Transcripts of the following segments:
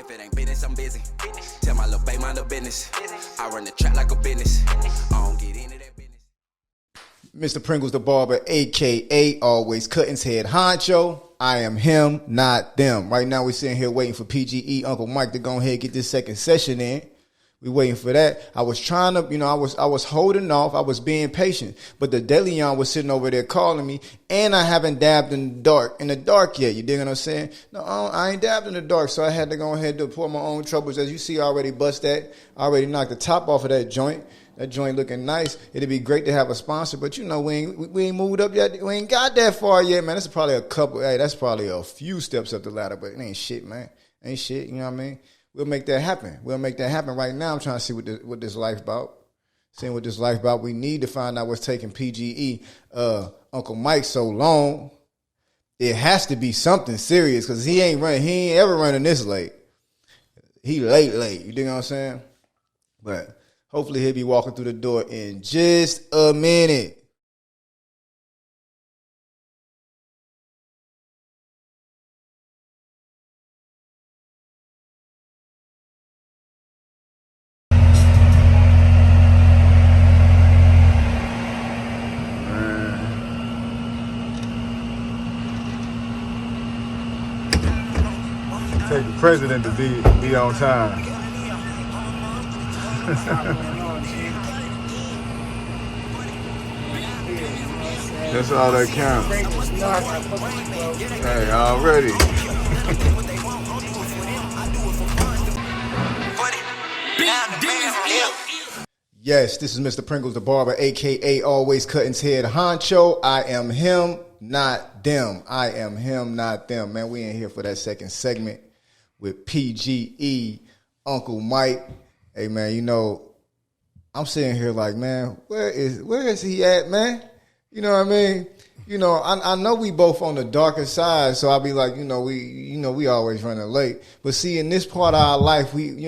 If it ain't business, I'm busy. Tell my little baby mind the business. I run the trap like a business. I don't get into that business. Mr. Pringles the Barber, a.k.a. Alwayzkuttn's head honcho. I am him, not them. Right now we're sitting here waiting for PGE Uncle Mike to go ahead and get this second session in. We waiting for that. I was trying to, I was holding off. I was being patient. But the DeLeon was sitting over there calling me, and I haven't dabbed in the dark yet. You dig what I'm saying? No, I ain't dabbed in the dark, so I had to go ahead and pour my own troubles. As you see, I already bust that. I already knocked the top off of that joint. That joint looking nice. It'd be great to have a sponsor, but we ain't moved up yet. We ain't got that far yet, man. That's probably that's probably a few steps up the ladder, but it ain't shit, man. Ain't shit, you know what I mean? We'll make that happen. We'll make that happen. Right now, I'm trying to see what this life about. Seeing what this life about. We need to find out what's taking PGE Uncle Mike so long. It has to be something serious because he ain't ever running this late. He late. You dig what I'm saying? But hopefully he'll be walking through the door in just a minute. Take the president to be on time. That's all that counts. Hey, already. Yes, this is Mr. Pringles the Barber, a.k.a. Alwayzkuttn's head honcho. I am him, not them. I am him, not them. Man, we in here for that second segment with PGE Uncle Mike. Hey, man, I'm sitting here like, man, where is he at, man? You know what I mean? I know we both on the darker side, so I'll be like, we always running late. But see, in this part of our life, we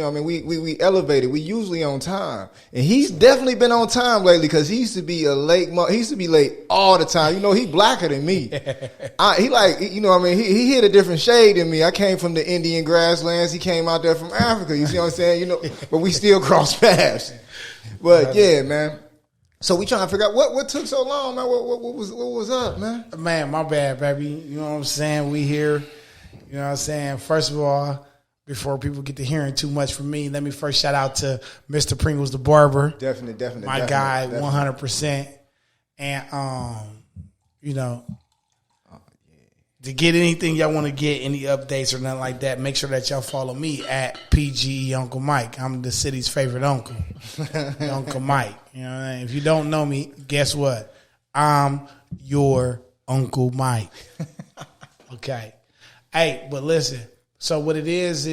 elevated. We usually on time, and he's definitely been on time lately because he used to be he used to be late all the time. He blacker than me. He hit a different shade than me. I came from the Indian grasslands. He came out there from Africa. You see what I'm saying? But we still cross paths. But yeah, man. So we trying to figure out what took so long, man. What was up, man? Man, my bad, baby. You know what I'm saying? We here. You know what I'm saying? First of all, before people get to hearing too much from me, let me first shout out to Mr. Pringles the Barber. Definitely. My guy, 100%. And to get anything y'all want to get, any updates or nothing like that, make sure that y'all follow me at PGE Uncle Mike. I'm the city's favorite uncle, Uncle Mike. You know what I mean? If you don't know me, guess what? I'm your Uncle Mike. Okay. Hey, but listen. So what it is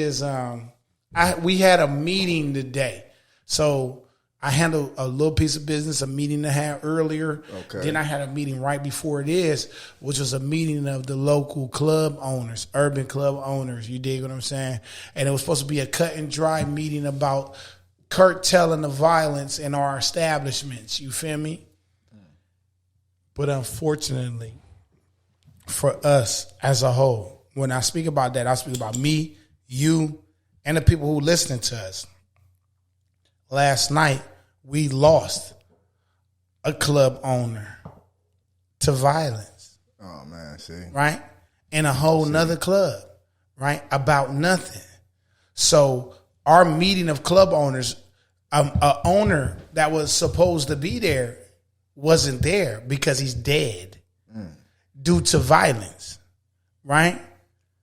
we had a meeting today. So I handled a little piece of business, a meeting I had earlier. Okay. Then I had a meeting right before this, which was a meeting of the local club owners, urban club owners. You dig what I'm saying? And it was supposed to be a cut and dry meeting about curtailing the violence in our establishments. You feel me? But unfortunately, for us as a whole, when I speak about that, I speak about me, you, and the people who listening to us. Last night, we lost a club owner to violence. Oh, man, see. Right? In a whole nother club, right? About nothing. So our meeting of club owners, an owner that was supposed to be there wasn't there because he's dead due to violence, right?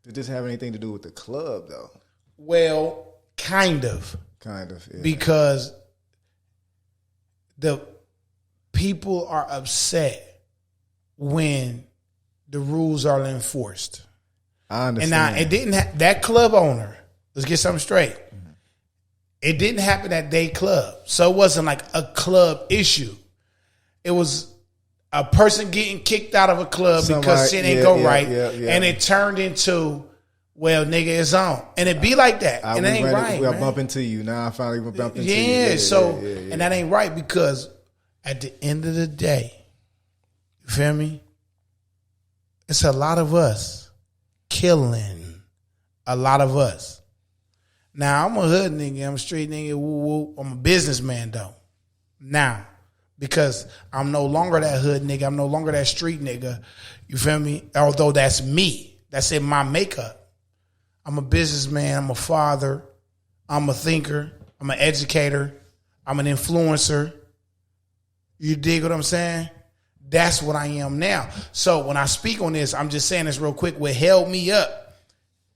Did this have anything to do with the club, though? Well, kind of. Kind of, yeah. Because the people are upset when the rules are enforced. I understand. And now it didn't that club owner, let's get something straight. Mm-hmm. It didn't happen at their club. So it wasn't like a club issue. It was a person getting kicked out of a club because shit ain't go right. And it turned into, well, nigga, it's on. And it be like that. And it ain't right. We'll bump into you. Now I finally bumped into you. And that ain't right because at the end of the day, you feel me? It's a lot of us killing a lot of us. Now, I'm a hood nigga. I'm a street nigga. Woo, woo. I'm a businessman, though. Now, because I'm no longer that hood nigga. I'm no longer that street nigga. You feel me? Although that's me. That's in my makeup. I'm a businessman. I'm a father. I'm a thinker. I'm an educator. I'm an influencer. You dig what I'm saying? That's what I am now. So when I speak on this, I'm just saying this real quick. What held me up,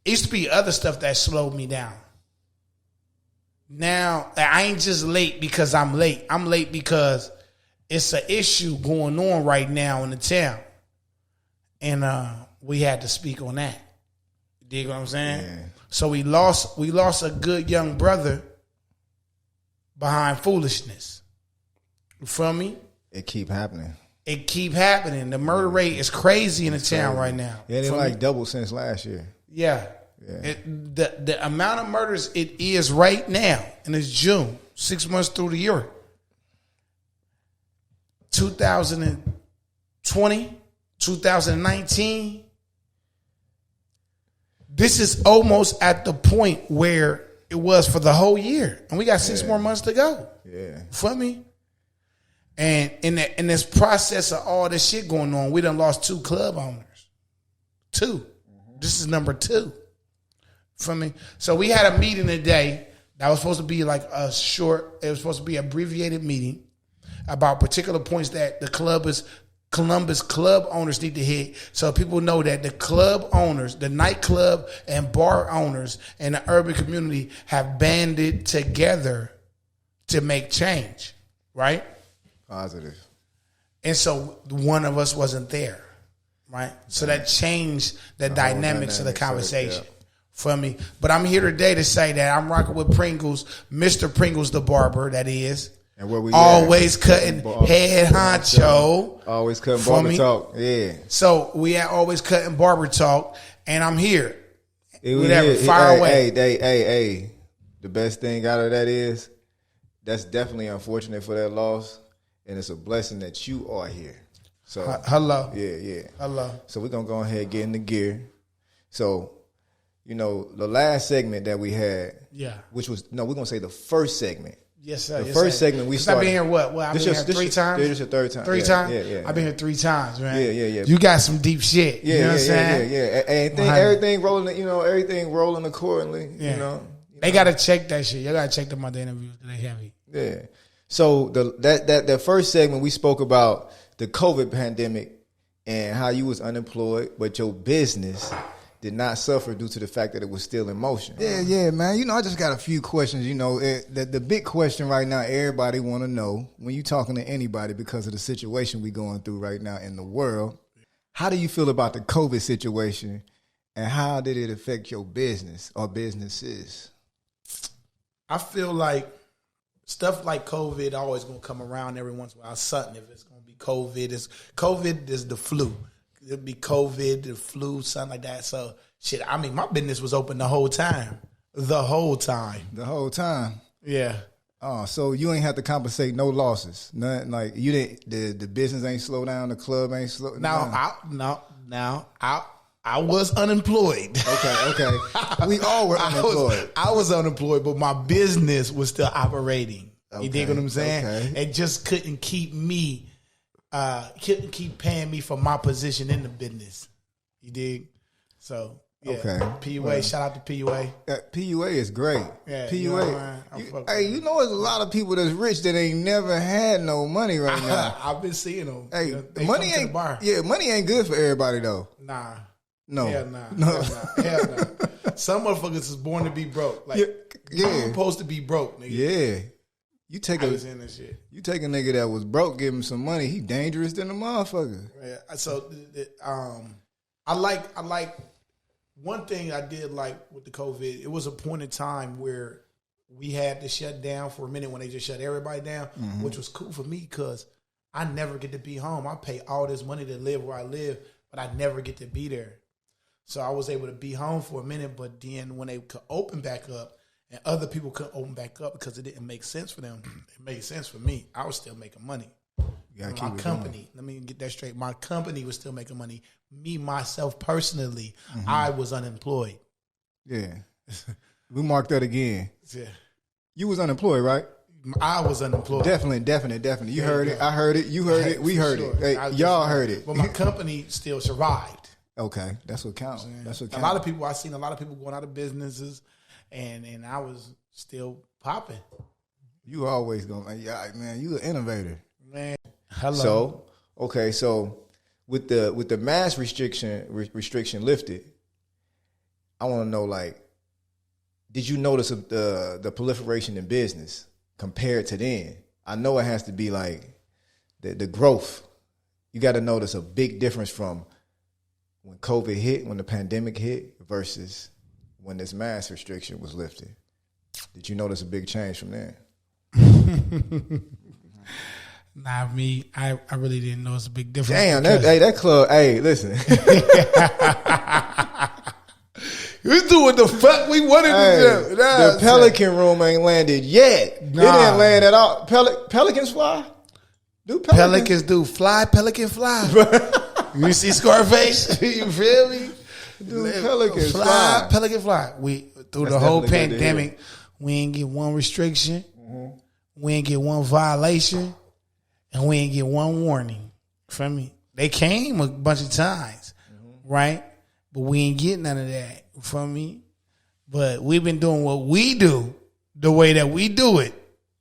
it used to be other stuff that slowed me down. Now, I ain't just late because I'm late. I'm late because it's an issue going on right now in the town. And we had to speak on that. You dig what I'm saying? Yeah. So we lost a good young brother behind foolishness. You feel me? It keep happening. It keep happening. The murder rate is crazy in the town right now. Yeah, it like doubled since last year. Yeah. The amount of murders it is right now, and it's June, 6 months through the year. 2020, 2019. This is almost at the point where it was for the whole year. And we got 6 more months to go. Yeah. For me? And in this process of all this shit going on, we done lost 2 club owners. 2. Mm-hmm. This is number 2. For me. So we had a meeting today that was supposed to be like it was supposed to be an abbreviated meeting about particular points that the Columbus club owners need to hit, so people know that the club owners, the nightclub and bar owners and the urban community have banded together to make change, right? Positive. And so one of us wasn't there, right? So that changed the dynamics of the conversation. For me. But I'm here today to say that I'm rocking with Pringles, Mr. Pringles the barber, that is. And where we Alwayzkuttn head honcho. Alwayzkuttn BarberTalk. Yeah. So we at Alwayzkuttn BarberTalk, and I'm here. Fire away. Hey. The best thing out of that is that's definitely unfortunate for that loss, and it's a blessing that you are here. So hello. Yeah. Hello. So we're gonna go ahead and get in the gear. So, you know, the last segment that we had, which was we're gonna say the first segment. Yes, sir. The first segment we started. I've been here what? I've been here 3 times. This is your 3rd time. 3 times. Yeah. I've been here 3 times, man. Yeah. You got some deep shit. You know what I'm saying? Yeah. Everything rolling. Everything rolling accordingly. Yeah. You know. They gotta check that shit. You gotta check them out the interviews. They heavy. Yeah. So that first segment we spoke about the COVID pandemic and how you was unemployed, but your business did not suffer due to the fact that it was still in motion. Yeah, man. You know, I just got a few questions. You know, the big question right now, everybody want to know, when you talking to anybody because of the situation we going through right now in the world, how do you feel about the COVID situation, and how did it affect your business or businesses? I feel like stuff like COVID always going to come around every once in a while. Something, if it's going to be COVID is the flu. It'll be COVID, the flu, something like that. So, shit, I mean, my business was open the whole time. The whole time. Yeah. Oh, so you ain't have to compensate no losses. Nothing like you didn't. The business ain't slow down. The club ain't slow down. I was unemployed. Okay. We all were unemployed. I was unemployed, but my business was still operating. Okay. You dig what I'm saying? Okay. It just couldn't keep me. Couldn't keep paying me for my position in the business. You dig? So, yeah. Okay. PUA, shout out to PUA. PUA is great. Yeah, PUA. You know there's a lot of people that's rich that ain't never had no money right now. I've been seeing them. Hey, money ain't money ain't good for everybody though. Nah. No. Hell nah. Hell nah. Some motherfuckers is born to be broke. Like, I'm supposed to be broke, nigga. Yeah. You take a nigga that was broke, give him some money, he dangerous than a motherfucker. Yeah. So I like one thing I did like with the COVID, it was a point in time where we had to shut down for a minute when they just shut everybody down, which was cool for me because I never get to be home. I pay all this money to live where I live, but I never get to be there. So I was able to be home for a minute, but then when they could open back up, and other people couldn't open back up because it didn't make sense for them. It made sense for me. I was still making money. My company, let me get that straight. My company was still making money. Me, myself, personally, I was unemployed. Yeah. We marked that again. Yeah. You was unemployed, right? I was unemployed. Definitely. You heard it. I heard it. You heard it. We heard it. Hey, y'all heard it. But my company still survived. Okay, that's what counts. That's what counts. A lot of people, I seen a lot of people going out of businesses, and I was still popping. You always gonna, man. You an innovator, man. Hello. So okay, so with the mask restriction lifted, I want to know, like, did you notice the proliferation in business compared to then? I know it has to be like the growth. You got to notice a big difference from when COVID hit, when the pandemic hit, versus when this mask restriction was lifted. Did you notice a big change from there? Not me. I really didn't notice a big difference. Damn, that club. Hey, listen. We do what the fuck we wanted to do. The Pelican Room ain't landed yet. It didn't land at all. Pelicans fly? Do Pelicans do fly? Pelican fly. You see Scarface? You feel me? Dude, Pelicans fly. Pelican fly. We through the whole pandemic, we ain't get one restriction. Mm-hmm. We ain't get one violation. And we ain't get one warning. From me. They came a bunch of times. Mm-hmm. Right? But we ain't get none of that. From me. But we've been doing what we do the way that we do it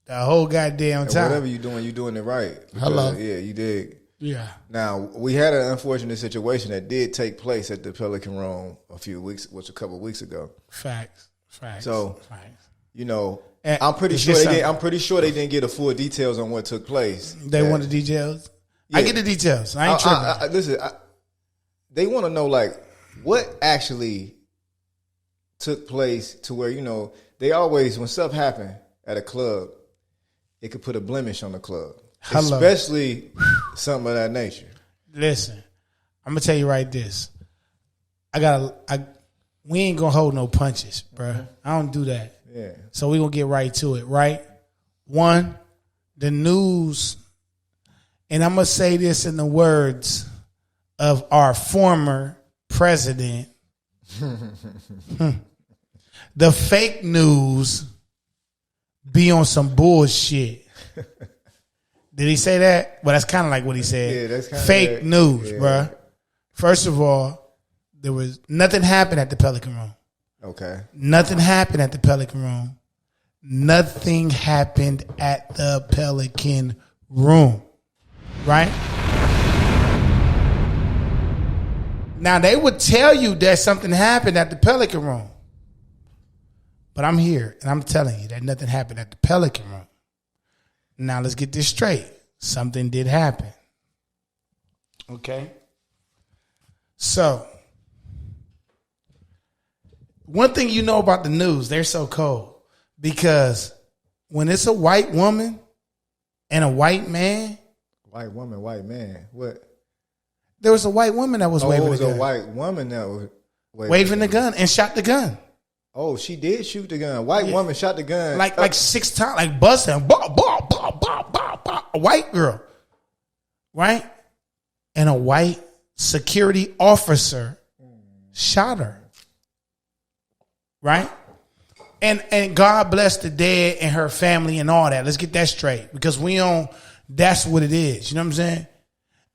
the whole goddamn time. Whatever you're doing it right. Because, hello. Yeah, you dig. Yeah. Now, we had an unfortunate situation that did take place at the Pelican Room a couple of weeks ago. Facts. So, facts. You know, I'm pretty sure they didn't get the full details on what took place. They want the details? Yeah. I get the details. I ain't tripping. Listen, they want to know, like, what actually took place to where, you know, they always, when stuff happen at a club, it could put a blemish on the club. Hello. Especially something of that nature. Listen, I'm gonna tell you right this. We ain't gonna hold no punches, bro. Mm-hmm. I don't do that. Yeah. So we gonna get right to it, right? One, the news, and I'm gonna say this in the words of our former president. The fake news be on some bullshit. Did he say that? Well, that's kind of like what he said. Yeah, that's kind of fake news, bruh. First of all, there was nothing happened at the Pelican Room. Okay. Nothing happened at the Pelican Room. Nothing happened at the Pelican Room. Right? Now, they would tell you that something happened at the Pelican Room. But I'm here, and I'm telling you that nothing happened at the Pelican Room. Now, let's get this straight. Something did happen. Okay? So, one thing you know about the news, they're so cold. Because when it's a white woman and a white man. White woman, white man. What? There was a white woman that was waving the gun. It was a white woman that was waving the gun and shot the gun. Oh, she did shoot the gun. White woman shot the gun. Like 6 times, like busting. Bah, bah, bah, bah, bah, bah. A white girl. Right? And a white security officer shot her. Right? And God bless the dead and her family and all that. Let's get that straight. Because that's what it is. You know what I'm saying?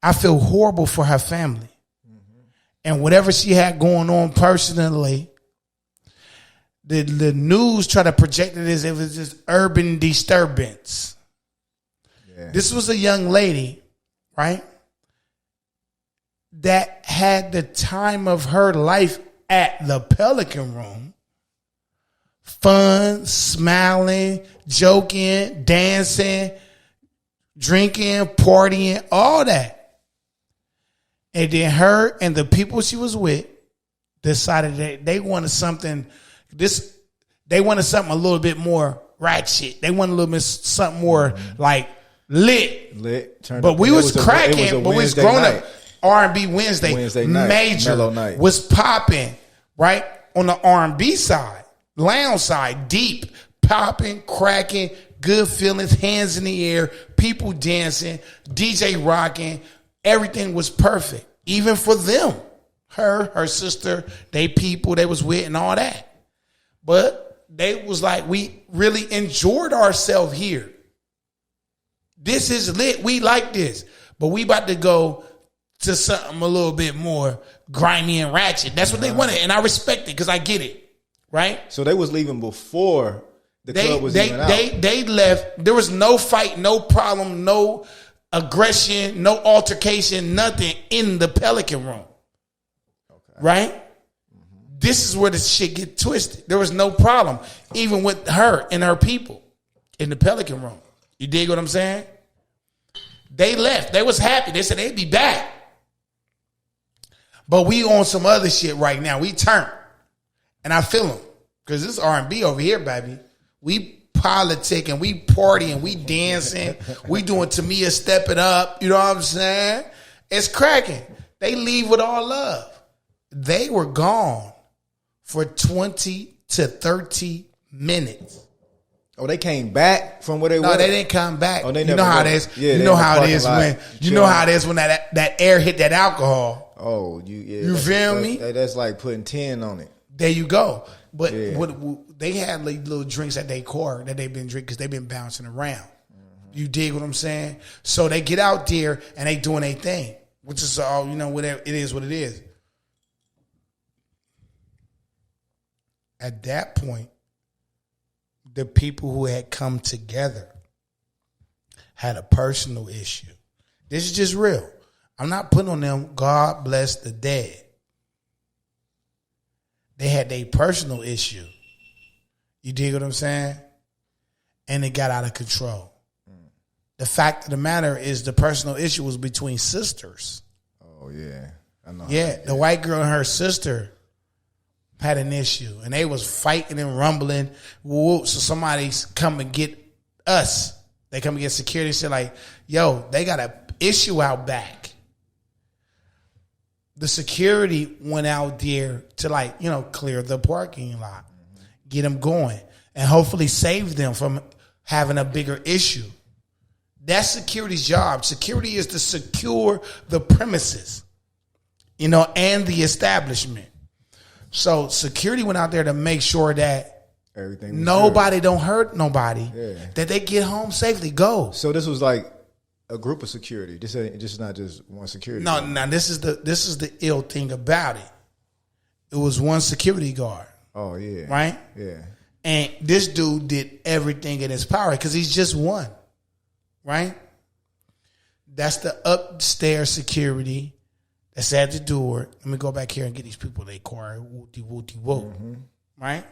I feel horrible for her family. Mm-hmm. And whatever she had going on personally, the news tried to project it as if it was this urban disturbance. Yeah. This was a young lady, right, that had the time of her life at the Pelican Room. Fun, smiling, joking, dancing, drinking, partying, all that. And then her and the people she was with decided that they wanted something. They wanted something a little bit more ratchet. They wanted a little bit something more like lit. But we was cracking. But we was growing up. R&B Wednesday night, major night. Was popping right on the R&B side, lounge side, deep popping, cracking, good feelings, hands in the air, people dancing, DJ rocking. Everything was perfect, even for them. Her sister, they people they was with, and all that. But they was like, we really enjoyed ourselves here. This is lit. We like this. But we about to go to something a little bit more grimy and ratchet. That's what they wanted. And I respect it because I get it. Right? So they was leaving before the club was even out. They left. There was no fight, no problem, no aggression, no altercation, nothing in the Pelican Room. Okay. Right? Mm-hmm. This is where the shit get twisted. There was no problem, even with her and her people in the Pelican Room. You dig what I'm saying? They left. They was happy. They said they'd be back. But we on some other shit right now. We turned. And I feel them. Because this R&B over here, baby. We politicking, we partying, we dancing, we doing Tamia Step It Up. You know what I'm saying? It's cracking. They leave with all love. They were gone for 20 to 30 minutes. Oh, they came back from where they were? No, they didn't come back. Oh, they you know how it is. Yeah, you know how it is when that air hit that alcohol. Oh, you feel me? That's like putting 10 on it. There you go. But what they had like little drinks at their core that they've been drinking because they've been bouncing around. Mm-hmm. You dig what I'm saying? So they get out there and they doing their thing, which is all, whatever it is what it is. At that point, the people who had come together had a personal issue. This is just real. I'm not putting on them, God bless the dead. They had their personal issue. You dig what I'm saying? And it got out of control. The fact of the matter is the personal issue was between sisters. Oh, yeah. I know. Yeah, the white girl and her sister had an issue. And they was fighting and rumbling. So somebody's come and get us. They come and get security and say like, yo, they got an issue out back. The security went out there to clear the parking lot, get them going, and hopefully save them from having a bigger issue. That's security's job. Security is to secure the premises, and the establishment. So security went out there to make sure that everything nobody don't hurt nobody, that they get home safely. Go. So this was like a group of security. This is not just one security. No, now this is the ill thing about it. It was one security guard. Oh yeah. Right? Yeah. And this dude did everything in his power because he's just one. Right? That's the upstairs security that's at the door. Let me go back here and get these people their car. Wooty wooty woo. Mm-hmm. Right?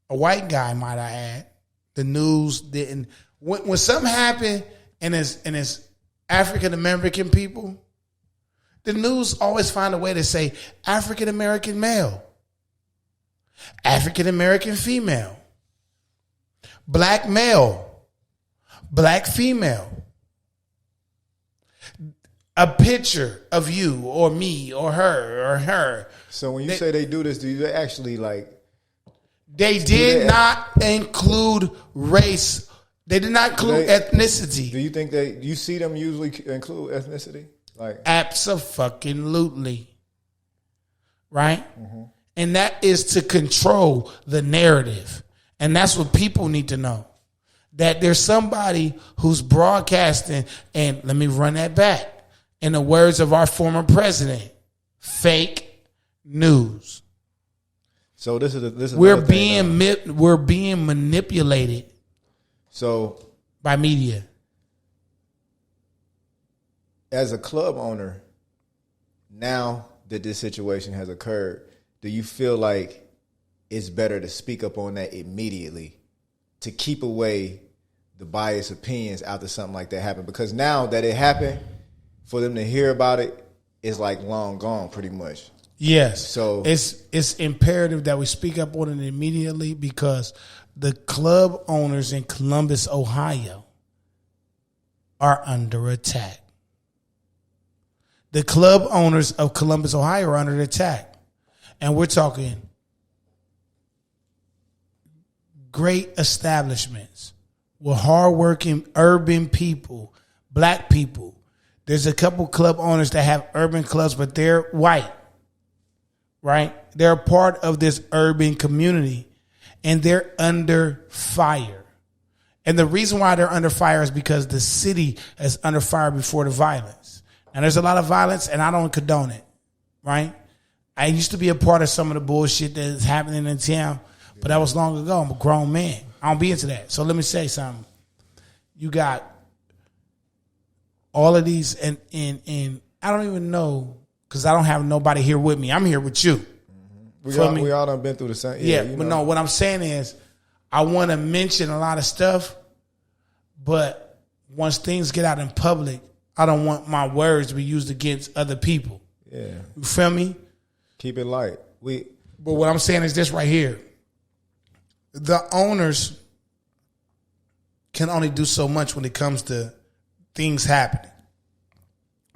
A white guy, might I add. The news didn't. When something happened and it's African American people, the news always find a way to say African American male, African American female, black male, black female. A picture of you or me or her. So when you say they do this, do you actually like? They did not include race. They did not include ethnicity. Do you think you see them usually include ethnicity? Like absolutely, right? Mm-hmm. And that is to control the narrative, and that's what people need to know. That there's somebody who's broadcasting, and let me run that back. In the words of our former president, fake news. So this is we're being manipulated. So by media. As a club owner, now that this situation has occurred, do you feel like it's better to speak up on that immediately to keep away the biased opinions after something like that happened? Because now that it happened, for them to hear about it, it's like long gone pretty much. Yes. So it's imperative that we speak up on it immediately because the club owners in Columbus, Ohio are under attack. The club owners of Columbus, Ohio are under attack. And we're talking great establishments with hardworking urban people, black people. There's a couple club owners that have urban clubs, but they're white, right? They're a part of this urban community. and they're under fire. And the reason why they're under fire is because the city is under fire before the violence. And there's a lot of violence, and I don't condone it, right? I used to be a part of some of the bullshit that's happening in town, but that was long ago. I'm a grown man. I don't be into that. So let me say something. You got all of these, and I don't even know, because I don't have nobody here with me. I'm here with you. We all done been through the same. Yeah, but no, what I'm saying is I want to mention a lot of stuff, but once things get out in public, I don't want my words to be used against other people. Yeah. You feel me? Keep it light. But what I'm saying is this right here. The owners can only do so much when it comes to things happening.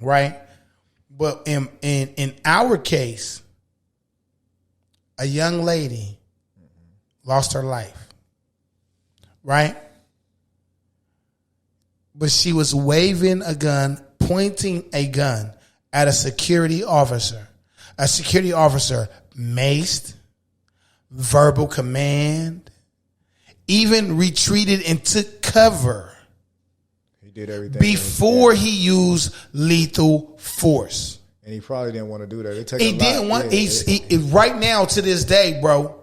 Right? But in our case, a young lady lost her life. Right? But she was waving a gun, pointing a gun at a security officer. A security officer maced, verbal command, even retreated and took cover. He did everything before he used lethal force. And he probably didn't want to do that. He didn't want. He right now to this day, bro.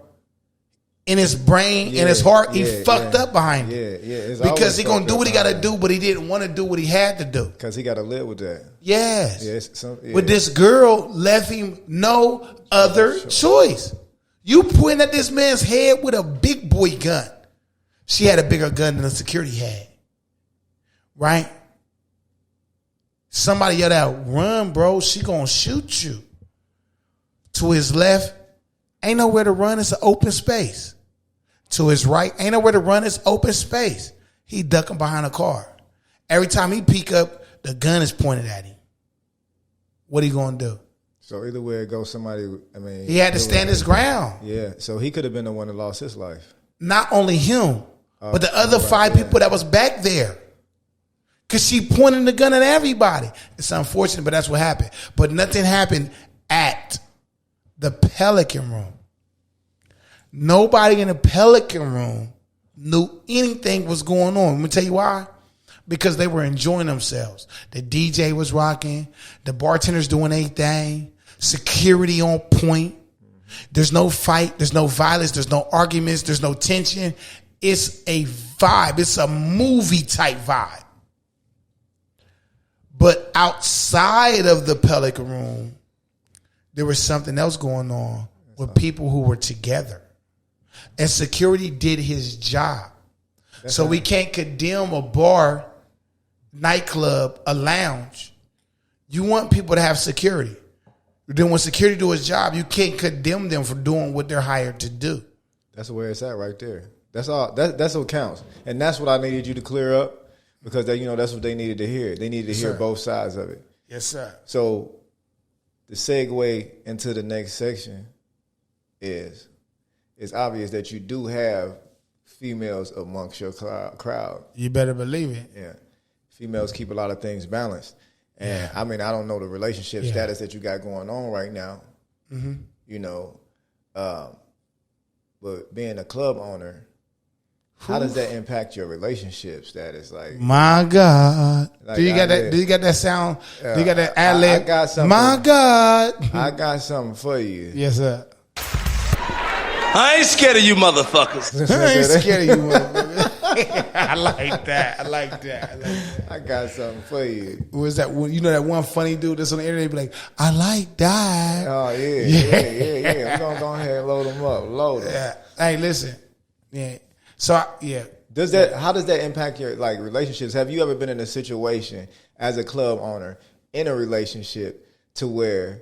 In his brain, in his heart, he fucked up behind it. Yeah. Because he gonna do what he got to do, but he didn't want to do what he had to do. Because he got to live with that. Yes. But this girl left him no other choice. You pointing at this man's head with a big boy gun. She had a bigger gun than the security had. Right? Somebody yelled out, "Run, bro. She gonna shoot you." To his left, ain't nowhere to run. It's an open space. To his right, ain't nowhere to run. It's open space. He ducking behind a car. Every time he peek up, the gun is pointed at him. What he gonna do? So either way it goes, he had to stand his ground. Yeah. So he could have been the one that lost his life. Not only him, but the other five people that was back there. Because she pointed the gun at everybody. It's unfortunate, but that's what happened. But nothing happened at the Pelican Room. Nobody in the Pelican Room knew anything was going on. Let me tell you why. Because they were enjoying themselves. The DJ was rocking. The bartenders doing their thing. Security on point. There's no fight. There's no violence. There's no arguments. There's no tension. It's a vibe. It's a movie type vibe. But outside of the Pelican Room, there was something else going on with people who were together. And security did his job. So we can't condemn a bar, nightclub, a lounge. You want people to have security. Then when security do its job, you can't condemn them for doing what they're hired to do. That's where it's at right there. That's all. That's what counts. And that's what I needed you to clear up. Because that's what they needed to hear. They needed to hear both sides of it. Yes, sir. So the segue into the next section is it's obvious that you do have females amongst your crowd. You better believe it. Yeah. Females keep a lot of things balanced. And I mean, I don't know the relationship status that you got going on right now. Mm-hmm. But being a club owner, how does that impact your relationship status? Like, my God, do you got that? Do you got that sound? Do you got that ad lib? I got something. My God, I got something for you. Yes, sir. I ain't scared of you motherfuckers. I ain't scared of you motherfuckers. I like that. I got something for you. Was that one? You know that one funny dude that's on the internet? Be like, I like that. Oh yeah. We're gonna go ahead and load them up. Load them. Yeah. Hey, listen. Yeah. So how does that impact your relationships? Have you ever been in a situation as a club owner in a relationship to where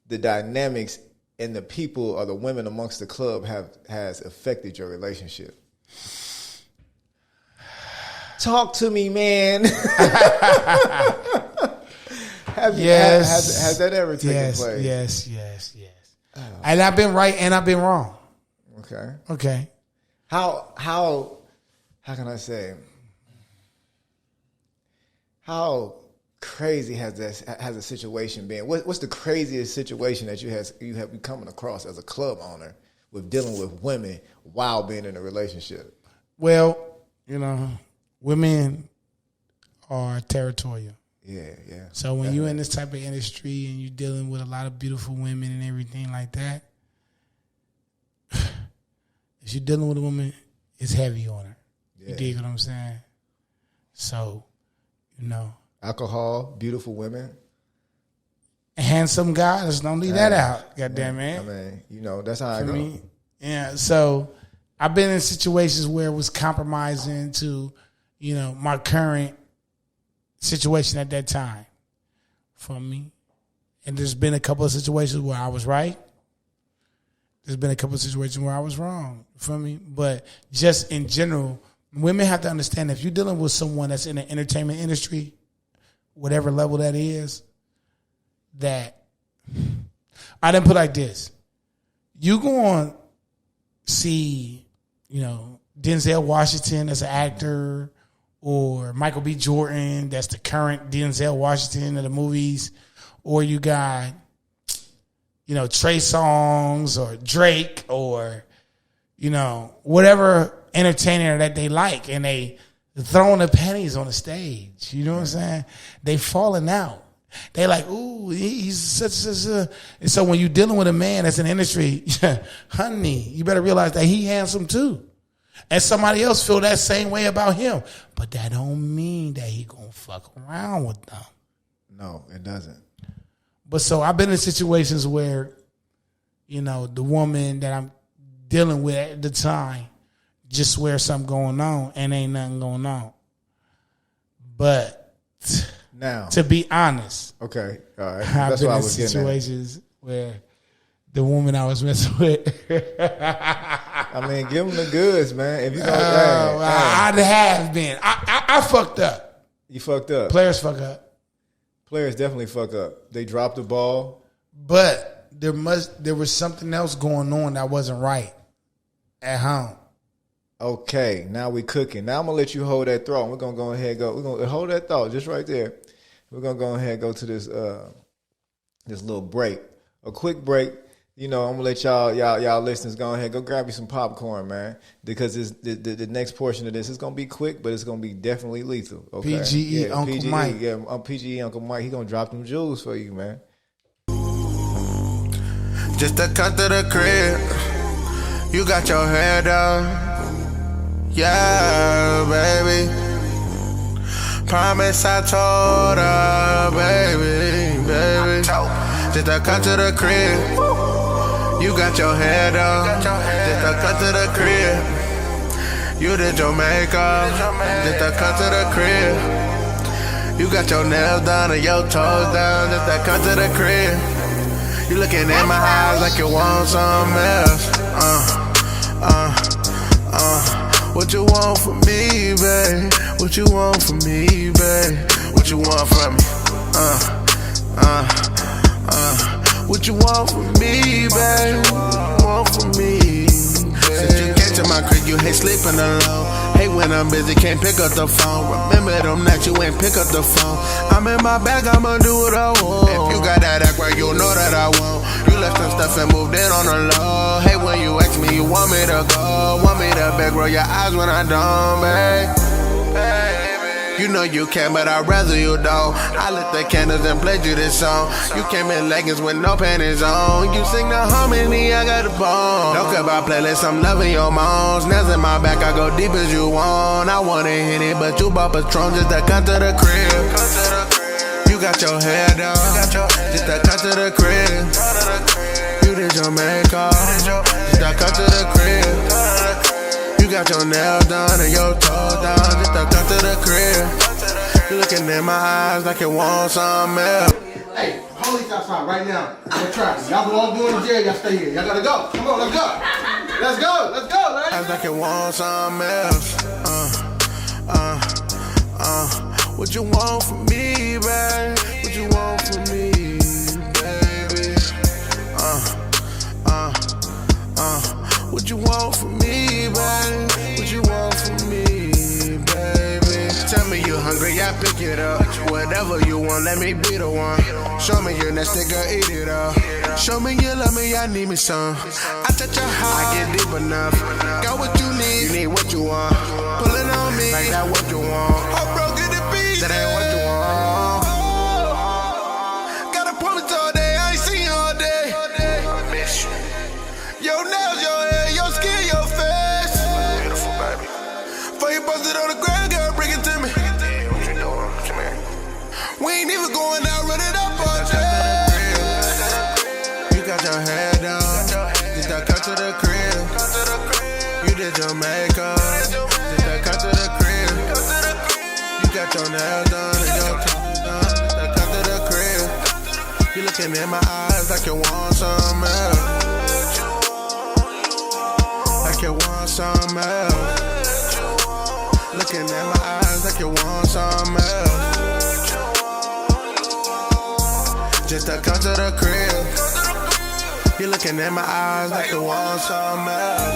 the dynamics and the people or the women amongst the club has affected your relationship? Talk to me, man. Has that ever taken place? Yes. And I've been right and I've been wrong. Okay. How can I say? How crazy has a situation been? What's the craziest situation that you have coming across as a club owner with dealing with women while being in a relationship? Well, women are territorial. Yeah. So when you're in this type of industry and you're dealing with a lot of beautiful women and everything like that, if you're dealing with a woman, it's heavy on her. Yeah. You dig what I'm saying? So, Alcohol, beautiful women. Handsome guys, don't leave that out. Goddamn, man. I mean, that's how I go. Yeah, so I've been in situations where it was compromising to, my current situation at that time for me. And there's been a couple of situations where I was right. There's been a couple of situations where I was wrong for me. But just in general, women have to understand if you're dealing with someone that's in the entertainment industry, whatever level that is, that I didn't put like this. You go on see, Denzel Washington as an actor, or Michael B. Jordan, that's the current Denzel Washington of the movies, or you got, Trey Songz or Drake or, whatever entertainer that they like, and they throwing the pennies on the stage. You know what I'm saying? They falling out. They like, ooh, he's such a. And so when you're dealing with a man that's in the industry, honey, you better realize that he handsome too. And somebody else feel that same way about him. But that don't mean that he gonna fuck around with them. No, it doesn't. But so I've been in situations where, the woman that I'm dealing with at the time just swear something going on and ain't nothing going on. But now, to be honest, okay, all right, I've that's been what I in was getting situations where the woman I was messing with. I mean, give them the goods, man. If you go, I have been. I fucked up. You fucked up. Players fuck up. Players definitely fuck up. They dropped the ball. But there was something else going on that wasn't right at home. Okay, now we cooking. Now I'm gonna let you hold that thought. We're gonna go ahead and go. We're gonna hold that thought just right there. We're gonna go ahead and go to this this little break, a quick break. I'm gonna let y'all listeners go ahead, go grab you some popcorn, man, because the next portion of this is gonna be quick, but it's gonna be definitely lethal. Okay? PGE Uncle PGE, Mike. Yeah, PGE Uncle Mike. He gonna drop them jewels for you, man. Just a cut to the crib. You got your hair down. Yeah, baby. Promise I told her, baby. Just a cut to the crib. You got your hair down. Just a cut to the crib. You did your makeup. Just a cut to the crib. You got your nails done and your toes down. Just a cut to the crib. You looking in my eyes like you want something else. What you want from me, babe? What you want from me, babe? What you want from me? What you want from me, babe? What you want from me, babe? Since you came to my crib, you hate sleeping alone. Hate when I'm busy, can't pick up the phone. Remember them nights you ain't pick up the phone. I'm in my bag, I'ma do what I want. If you got that act right, you know that I won't. You left some stuff and moved in on the low. Hate when you ask me, you want me to go. Want me to beg, roll your eyes when I don't, babe. You know you can, but I'd rather you don't. I lit the candles and played you this song. You came in leggings with no panties on. You sing the harmony, I got the bone. Don't care about playlists, I'm loving your moans. Nails in my back, I go deep as you want. I wanna hit it, but you bought Patron just to come to the crib. You got your hair down, just to come to the crib. You did your makeup, just to come to the crib. You got your nails done and your toes down, just to come to the crib. You looking in my eyes like you want something else. Hey, police outside right now. No traffic. Y'all belong doing the jail, y'all stay here. Y'all gotta go. Come on, let's go. Let's go, man. Eyes like you want something else. What you want from me, babe? What you want from me, baby? What you want from me, babe? What you want from me, baby? Tell me you hungry, I pick it up. Whatever you want, let me be the one. Show me your next nigga, eat it up. Show me you love me, I need me some. I touch your heart, I get deep enough. Got what you need what you want. Pull it on me, like that what you want. I'm broken to pieces, that ain't what you want. Got a promise all day, I ain't seen you all day. I miss you. Your nails, your hair, your skin, your face. Beautiful, baby. Before you bust it on the ground, girl, bring it to me. What you doing? Come here. We ain't even going out, run it up on you. You got your hair done. Just got cut to the crib. You did your makeup. Just got cut to the crib. You got your nails done and your toes done. Just cut to the crib. You looking in my eyes like you want some else. Like you want some else. Looking in my eyes like you want some else. Just to come to the crib. You looking in my eyes like you want some else.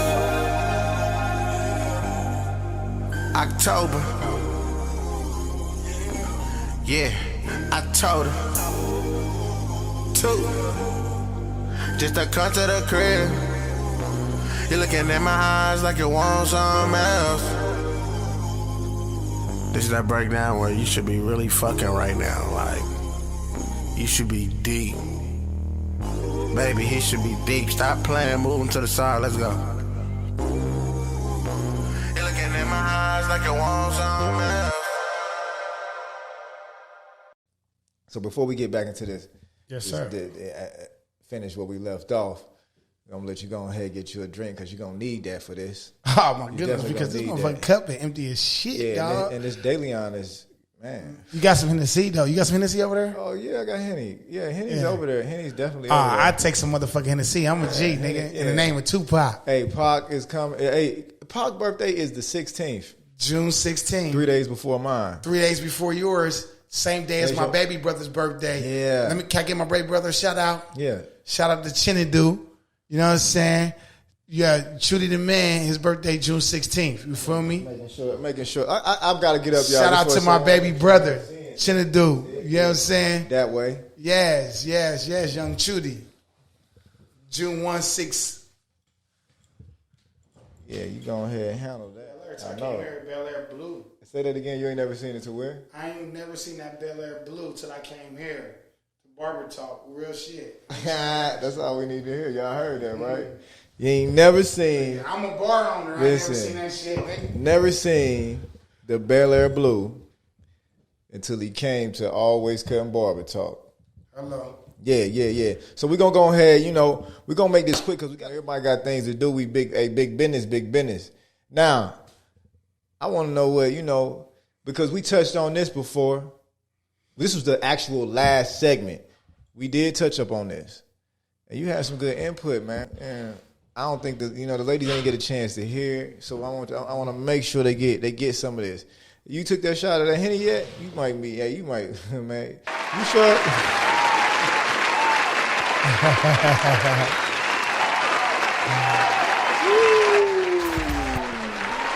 October. Yeah, I told her. 2. Just to come to the crib. You looking in my eyes like you want some else. This is that breakdown where you should be really fucking right now. Like, you should be deep. Baby, he should be deep. Stop playing, moving to the side, let's go. You looking in my eyes like you want some else. So before we get back into this, Yes, sir. Finish what we left off. I'm gonna let you go ahead and get you a drink because you're gonna need that for this. Oh my You goodness, definitely because this gonna need motherfucking that. cup is empty as shit, dog. And this DeLeon is, man. You got some Hennessy though. You got some Hennessy over there? Oh yeah, I got Henny. Yeah, Henny's Yeah. over there. Henny's definitely over there. I take some motherfucking Hennessy. I'm a G, nigga. In the name of Tupac. Hey, Pac is coming. Hey, Pac's birthday is the 16th. June 16th. 3 days before mine. 3 days before yours. Same day as my your- baby brother's birthday. Yeah. Can I get my baby brother a shout out? Yeah. Shout out to Chinadu. You know what I'm saying? Yeah, Chudy the man, his birthday June 16th. You feel me? Making sure. I've got to get up, y'all. Shout out before to my it's baby brother, Chinadu. You know what I'm saying? that way. Yes, young Chudy. June 16th. Yeah, you go ahead and handle that. I know. Bel Air Blue. Say that again. You ain't never seen it to where? I ain't never seen that Bel Air Blue till I came here. BarberTalk, real shit. That's all we need to hear. Y'all heard that, right? You ain't never seen, I'm a bar owner. Listen. I ain't never seen that shit, nigga. never seen the Bel Air Blue until he came to Alwayzkuttn BarberTalk. Hello. Yeah. So we're gonna go ahead, we're gonna make this quick because everybody got things to do. We big business. Now, I wanna know what, because we touched on this before. This was the actual last segment. We did touch up on this. And you had some good input, man. And I don't think that, the ladies ain't get a chance to hear. So I want to make sure they get some of this. You took that shot at that Henny yet? You might, man. You sure?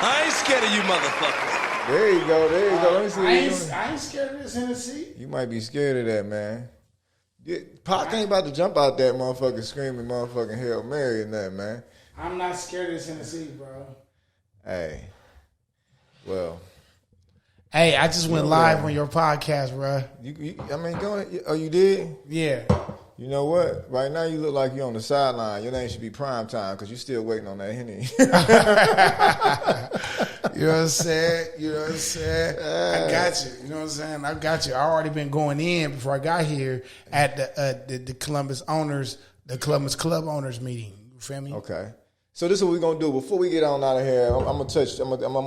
I ain't scared of you motherfuckers. There you go. Let me see. I ain't scared of this Hennessy. You might be scared of that, man. Pac ain't about to jump out that motherfucker screaming motherfucking Hail Mary and that, man. I'm not scared of this Hennessy, bro. Hey. Well. Hey, I just went live on your podcast, bro. Go ahead. Oh, you did? Yeah. You know what? Right now you look like you're on the sideline. Your name should be Prime Time because you're still waiting on that Henny. You know what I'm saying? I got you. You know what I'm saying? I got you. I already been going in before I got here at the Columbus owners, the Columbus Club owners meeting. You feel me? Okay. So this is what we're gonna do. Before we get on out of here, I'm gonna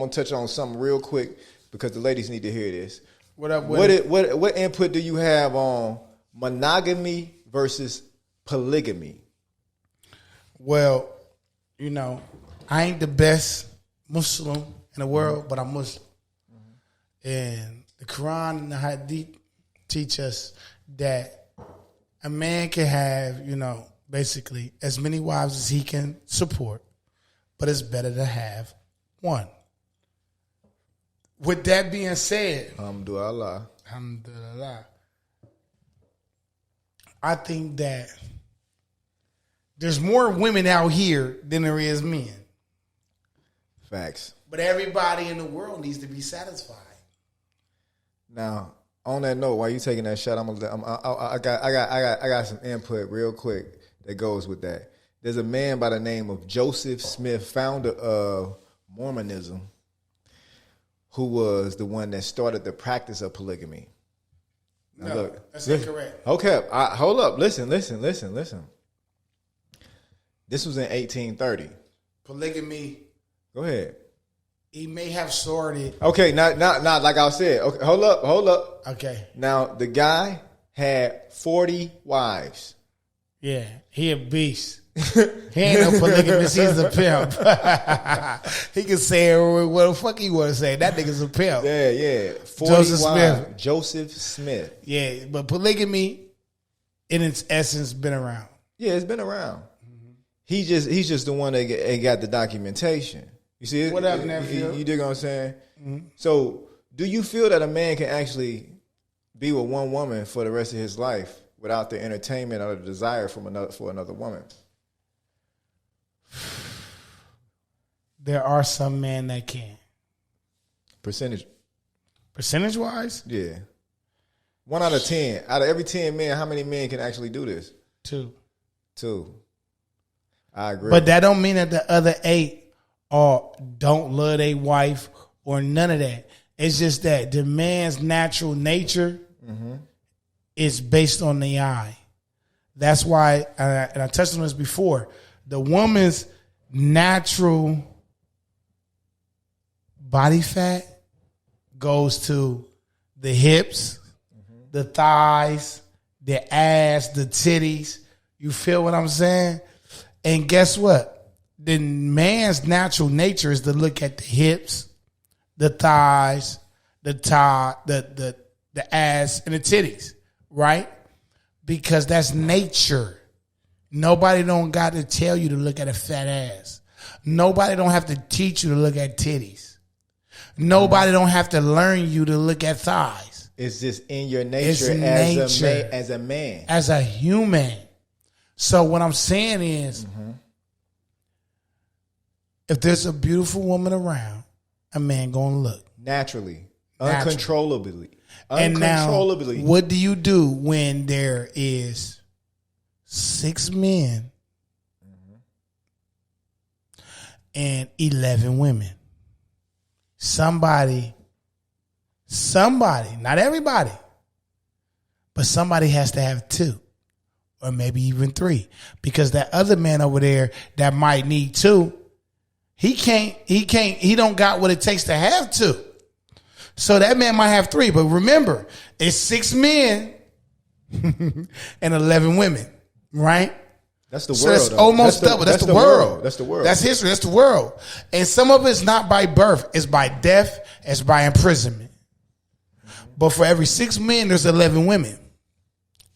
touch on something real quick because the ladies need to hear this. What up? What input do you have on monogamy versus polygamy? Well, I ain't the best Muslim in the world, but I'm Muslim. And the Quran and the Hadith teach us that a man can have, basically as many wives as he can support, but it's better to have one. With that being said, Alhamdulillah. I think that there's more women out here than there is men. Facts. But everybody in the world needs to be satisfied. Now, on that note, while you taking that shot, I got some input real quick that goes with that. There's a man by the name of Joseph Smith, founder of Mormonism, who was the one that started the practice of polygamy. Now, No, look, that's incorrect. Okay, hold up. Listen. This was in 1830. Polygamy, Go ahead. he may have started. Okay, not like I said. Okay, hold up. Okay. Now, the guy had 40 wives. Yeah, he a beast. He ain't no polygamist. He's a pimp. He can say what the fuck he want to say. That nigga's a pimp. Yeah. 40 Joseph wives. Smith. Joseph Smith. Yeah, but polygamy, in its essence, been around. Yeah, it's been around. He's just the one that got the documentation. You see, What up, nephew? You dig what I'm saying? So, do you feel that a man can actually be with one woman for the rest of his life without the entertainment or the desire for another woman? There are some men that can. Percentage wise, Yeah. 1 out of 10. Out of every 10 men, how many men can actually do this? 2. 2. I agree. But that don't mean that the other 8 don't love their wife or none of that. It's just that the man's natural nature is based on the eye. That's why, and I touched on this before, the woman's natural body fat goes to the hips, the thighs, the ass, the titties. You feel what I'm saying? And guess what? The man's natural nature is to look at the hips, the thighs, the ass, and the titties, right? Because that's nature. Nobody don't got to tell you to look at a fat ass. Nobody don't have to teach you to look at titties. Nobody don't have to learn you to look at thighs. It's just in your nature, It's as a man. As a human. So what I'm saying is, if there's a beautiful woman around, a man gonna look. Naturally. Uncontrollably. And now, Uncontrollably. what do you do when there is 6 men and 11 women? Somebody, not everybody, but somebody has to have 2 or maybe even 3, because that other man over there that might need 2, he don't got what it takes to have 2. So that man might have 3, but remember, it's 6 men and 11 women, right? That's the world. So that's though. almost double. That's the world. That's the world. That's history. That's the world. And some of it's not by birth. It's by death. It's by imprisonment. But for every 6 men, there's 11 women,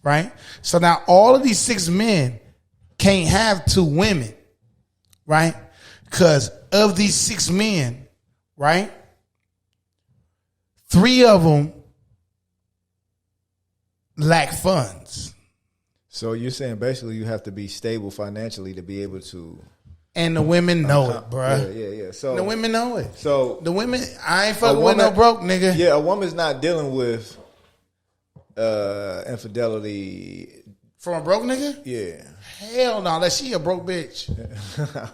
right? So now all of these 6 men can't have 2 women, right? Because of these 6 men, right, 3 of them lack funds. So you're saying basically you have to be stable financially to be able to. And the women know it, bruh. Yeah. So The women know it. So The women, I ain't fucking with no broke nigga. Yeah, a woman's not dealing with infidelity. From a broke nigga? Yeah. Hell no, unless she a broke bitch.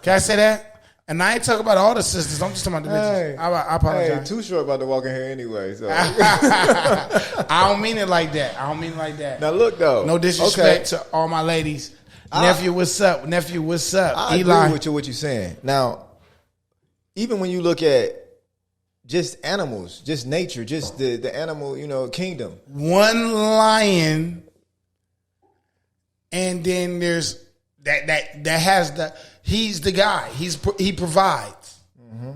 Can I say that? And I ain't talking about all the sisters. I'm just talking about the bitches. I apologize. Hey, too short about to walk in here anyway. So I don't mean it like that. now look though. No disrespect to all my ladies. Nephew, what's up? Nephew, what's up? I Eli. agree with you what you're saying. Now, even when you look at just animals, just nature, just the animal, kingdom. One lion, and then there's that has he's the guy. He provides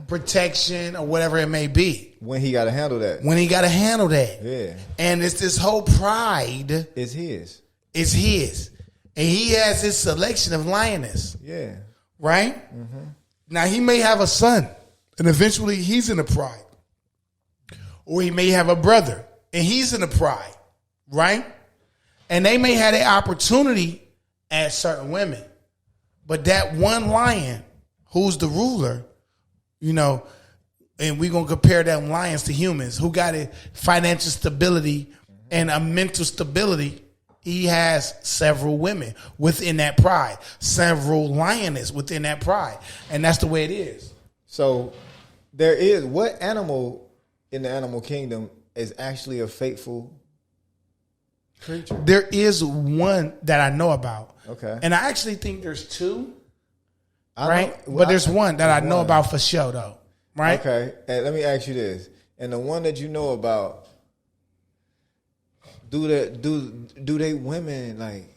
protection or whatever it may be. When he got to handle that. Yeah. And it's this whole pride. It's his. It's his. And he has his selection of lioness. Yeah. Right? Now he may have a son, and eventually he's in the pride. or he may have a brother, and he's in the pride, right? And they may have the opportunity at certain women. But that one lion who's the ruler, you know, and we're going to compare them lions to humans who got a financial stability and a mental stability. He has several women within that pride, several lioness within that pride. And that's the way it is. So there is, what animal in the animal kingdom is actually a faithful creature? There is one that I know about. Okay. And I actually think there's two, I right? know- But there's one that I there's know one. about for sure, though. Right? Okay. And let me ask you this. And the one that you know about, do they women, like,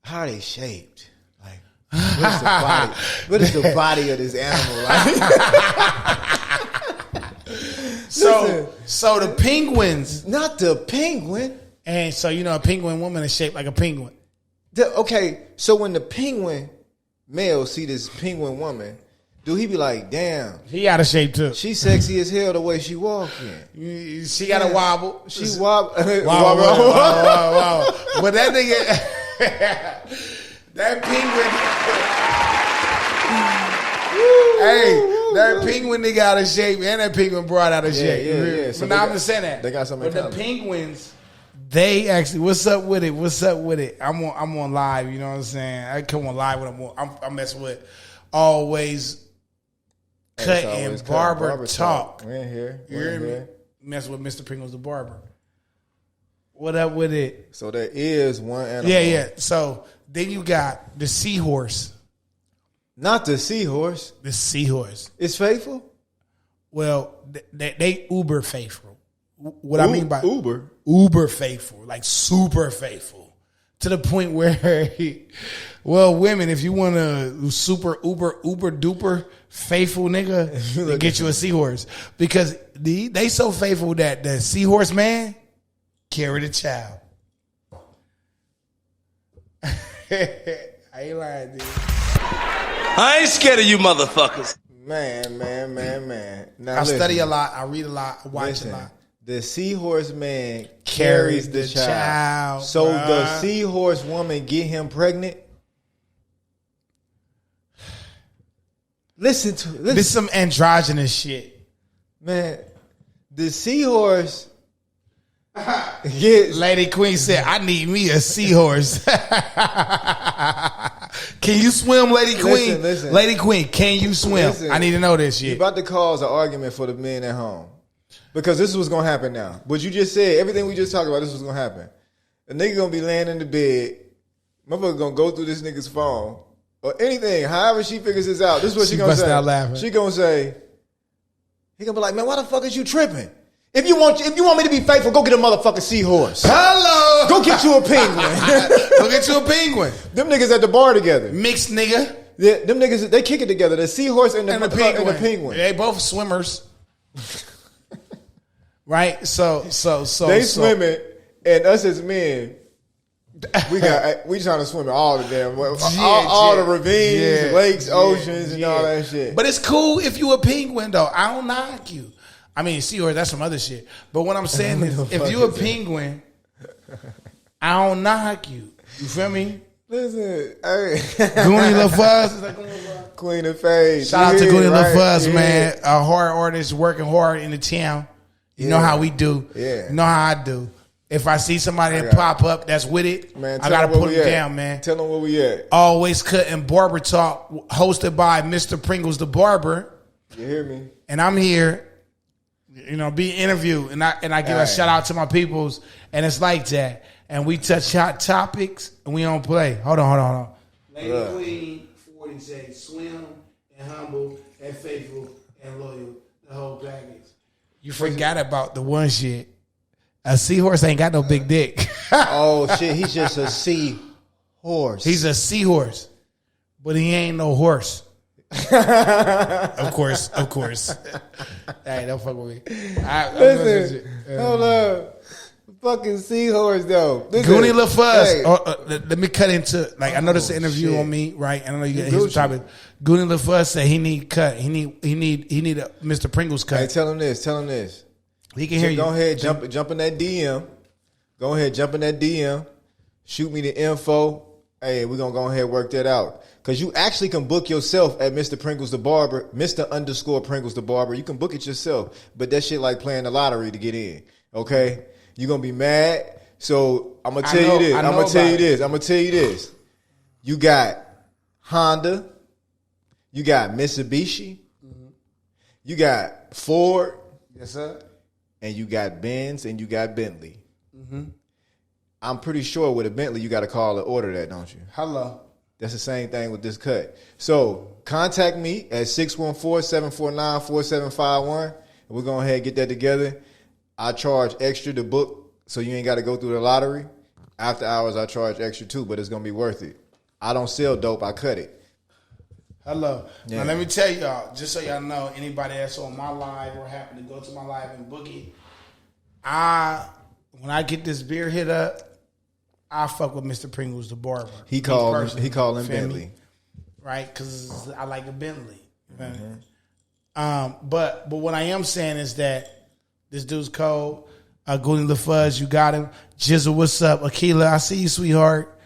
how are they shaped? Like, what is the body? What is the body of this animal like? So the penguins, Not the penguin. and so you know a penguin woman is shaped like a penguin. Okay, so when the penguin male see this penguin woman, do he be like, damn, He out of shape too. she sexy as hell the way she walking? She got a wobble. She wobble. Wow. But that nigga, that penguin, hey, that penguin nigga out of shape, and that penguin brought out of shape. yeah. So But now they I'm got- just saying that. they got something But in the common. penguins, they actually, what's up with it? I'm on live. You know what I'm saying? I come on live when I'm messing with Always Cut and Barber Talk. We in here. You hear me? Messing with Mr. Pringles the barber. What up with it? So there is one animal. Yeah. So then you got the seahorse. Not the seahorse. The seahorse. It's faithful. Well, they uber faithful. What I mean by Uber. faithful, like super faithful, to the point where, well, women, if you want a super uber duper faithful nigga, then get you a seahorse, because they so faithful that the seahorse man carry the child. I ain't lying, dude. I ain't scared of you motherfuckers. Man. Now I listen, study a lot. I read a lot. I watch listen, a lot. The seahorse man carries the child. So bruh. the seahorse woman get him pregnant. Listen, This is some androgynous shit. man. The seahorse gets. Lady Queen said, I need me a seahorse. Can you swim, Lady Queen? Listen. Lady Queen, can you swim? Listen. I need to know this You shit. about to cause an argument for the men at home. Because this is what's going to happen now. What you just said, everything we just talked about, this is what's going to happen. A nigga going to be laying in the bed. Motherfucker going to go through this nigga's phone. Or anything. However she figures this out. This is what she going to busted say. out laughing. She going to say, he going to be like, man, why the fuck is you tripping? If you want me to be faithful, go get a motherfucking seahorse. Hello. Go get you a penguin. Go get you a penguin. Them niggas at the bar together. Mixed nigga. Yeah, them niggas, they kick it together. The seahorse and the penguin. They both swimmers. Right? So They swimming, and us as men, we trying to swim in all the damn all the ravines, lakes, oceans, and all that shit. But it's cool if you a penguin, though. I don't knock you. I mean, seahorse, that's some other shit. But what I'm saying is, if you a penguin, I don't knock you. You feel me? Listen, hey. Goonie LaFuzz. Is that Goonie LaFuzz? Queen of Fade. Shout out to Goonie LaFuzz, Yeah. man. A hard artist working hard in the town. You know how we do. Yeah. You know how I do. If I see somebody that pop up that's with it, Man, I got to tell 'em put where them we down, at. man. Tell them where we at. Alwayzkuttn BarberTalk, hosted by Mr. Pringles the Barber. You hear me? And I'm here, you know, be interviewed. And I give a shout out to my peoples. And it's like that. And we touch hot topics and we don't play. Hold on. Lady Queen 40 say swim and humble and faithful and loyal. The whole package. You forgot about the one shit. A seahorse ain't got no big dick. Oh shit, he's just a seahorse. He's a seahorse, but he ain't no horse. Of course. Hey, don't fuck with me. Listen, hold up. Fucking seahorse though. Listen, Goonie LaFuzz. hey. Let me cut into I know this interview on me, right? And I know you got his topic. Goonie LaFuzz said he need cut. He need a Mr. Pringles cut. Hey, tell him this. He can hear you. Go ahead, jump in that DM. Go ahead, jump in that DM. Shoot me the info. Hey, we're going to go ahead and work that out. Because you actually can book yourself at Mr. Pringles the Barber, Mr._Pringles the Barber. You can book it yourself. But that shit like playing the lottery to get in. Okay? You're going to be mad. So I'm going to tell you this. I'm going to tell you this. You got Honda. You got Mitsubishi. You got Ford. Yes, sir. And you got Benz and you got Bentley. I'm pretty sure with a Bentley, you got to call and order that, don't you? Hello. That's the same thing with this cut. So contact me at 614-749-4751. And we're going to ahead and get that together. I charge extra to book, so you ain't got to go through the lottery. After hours, I charge extra too, but it's going to be worth it. I don't sell dope. I cut it. Hello. Yeah. Now, let me tell y'all, just so y'all know, anybody that's on my live or happen to go to my live and book it, when I get this beer hit up, I fuck with Mr. Pringles the Barber. He called him Bentley. Me? Right? Because I like a Bentley. But what I am saying is that this dude's cold. Goody LaFuzz, you got him. Jizzle, what's up? Akila, I see you, sweetheart.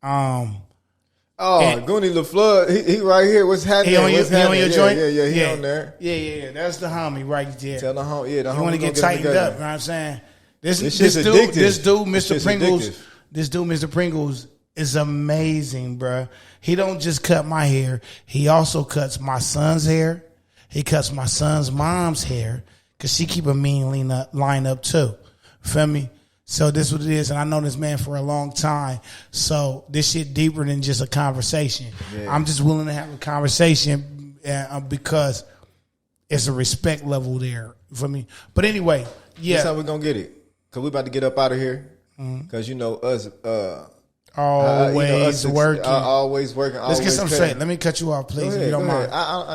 Goonie LaFlood, he right here. What's happening? He on your joint? Yeah, he on there. Yeah. That's the homie right there. Tell the homie, You want to get tightened up, you know what I'm saying? This dude, Mr. Pringles, addictive. This dude, Mr. Pringles, is amazing, bruh. He don't just cut my hair. He also cuts my son's hair. He cuts my son's mom's hair because she keep a mean line up too. Feel me? So this is what it is, and I know this man for a long time. So this shit deeper than just a conversation. Yeah. I'm just willing to have a conversation because it's a respect level there for me. But anyway, yeah. That's how we're going to get it. Because we about to get up out of here. Because you know us. Always working. Always working. Let's get something straight. Let me cut you off, please, if you don't mind.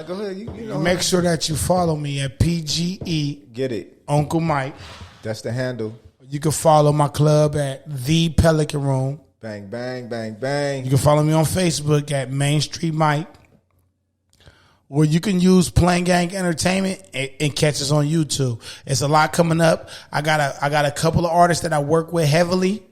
Go ahead. You know Make sure that you follow me at PGE. Get it. Uncle Mike. That's the handle. You can follow my club at The Pelican Room. Bang, bang, bang, bang. You can follow me on Facebook at Main Street Mike. Or you can use Plain Gang Entertainment and catch us on YouTube. It's a lot coming up. I got a couple of artists that I work with heavily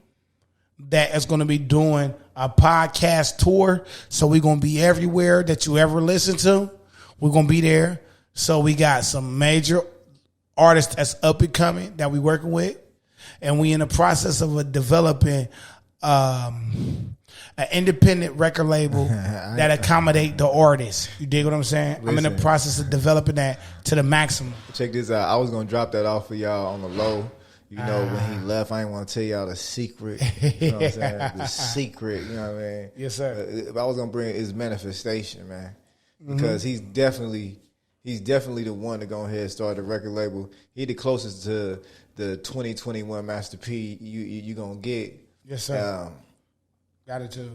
that is going to be doing a podcast tour. So we're going to be everywhere that you ever listen to. We're going to be there. So we got some major artists that's up and coming that we working with. And we in the process of developing an independent record label that accommodate the artists. You dig what I'm saying? Listen, I'm in the process of developing that to the maximum. Check this out. I was going to drop that off for y'all on the low. You know, when he left, I didn't want to tell y'all the secret. You know what I'm saying? The secret, you know what I mean? Yes, sir. I was going to bring his manifestation, man. Because he's definitely the one to go ahead and start the record label. He the closest to the 2021 Master P you going to get. Yes, sir. Got it too.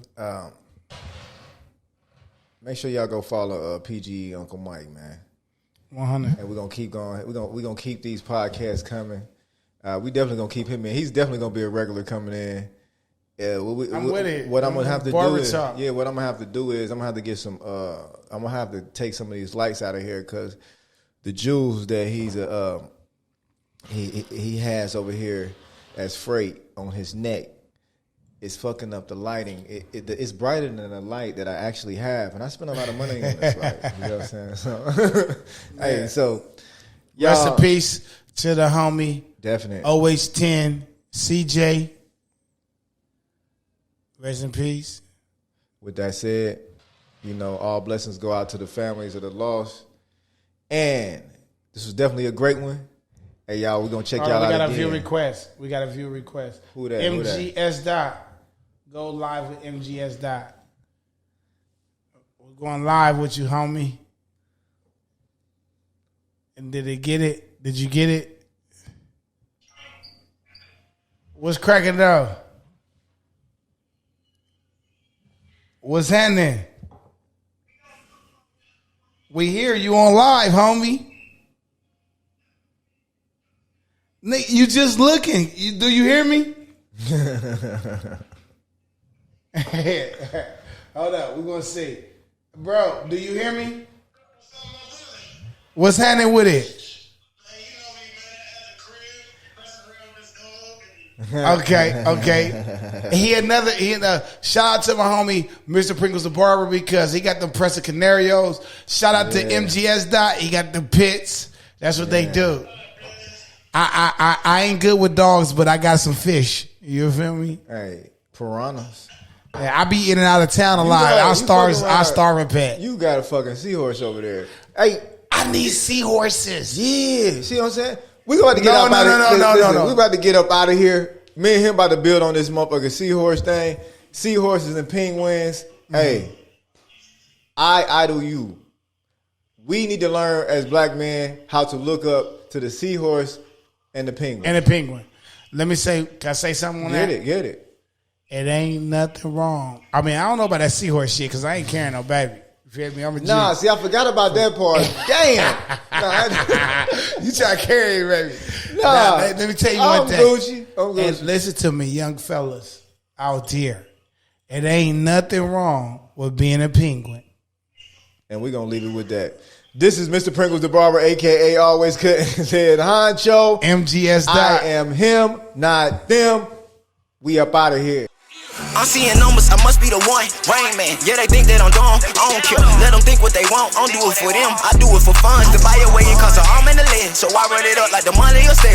Make sure y'all go follow PGE Uncle Mike, man. 100. And we're gonna keep going. We're gonna keep these podcasts coming. We definitely gonna keep him in. He's definitely gonna be a regular coming in. I'm with it. What I'm gonna have to do is, BarberTalk. what I'm gonna have to do is I'm gonna have to get some. I'm gonna have to take some of these lights out of here because the jewels that he has over here as freight on his neck. It's fucking up the lighting. It's brighter than the light that I actually have, and I spend a lot of money on this light. You know what I'm saying? So, hey, so y'all, rest in peace to the homie. Definitely. Alwayzkuttn, CJ. Rest in peace. With that said, you know, all blessings go out to the families of the lost. And this was definitely a great one. Hey, y'all, we're going to check y'all out again. We got a view request. Who that? MGS Dot. Go live with MGS Dot. We're going live with you, homie. And did they get it? Did you get it? What's cracking though? What's happening? We hear you on live, homie. Nick, you just looking. Do you hear me? Hold up, we're gonna see. Bro, do you hear me? What's happening with it? Okay. He another shout out to my homie Mr. Pringles the barber because he got them Presa Canarios. Shout out to MGS Dot. He got the pits. That's what they do. I ain't good with dogs, but I got some fish. You feel me? Hey, piranhas. Yeah, I be in and out of town a lot. I starve a pet. You got a fucking seahorse over there. Hey, I need seahorses. yeah. See what I'm saying? We about to get up out of here. No. We about to get up out of here. Me and him about to build on this motherfucking seahorse thing. Seahorses and penguins. Mm-hmm. Hey, I idol you. We need to learn as black men how to look up to the seahorse and the penguin. Let me say, can I say something on that? Get it. It ain't nothing wrong. I mean, I don't know about that seahorse shit because I ain't carrying no baby. You feel me? I'm a G. Nah, see, I forgot about that part. Damn. You try to carry it, baby. Nah. Let me tell you I'm one thing. Gucci. And listen to me, young fellas out there. It ain't nothing wrong with being a penguin. And we're going to leave it with that. This is Mr. Pringles the Barber, a.k.a. Alwayzkuttn his head honcho. MGS Dot. I am him, not them. We up out of here. I'm seeing numbers, I must be the one. Rain Man, yeah, they think that I'm dumb. I don't care, let them think what they want. I don't do it for them, I do it for fun. To buy your way, it costs an arm and a leg. So I run it up like the money will stay.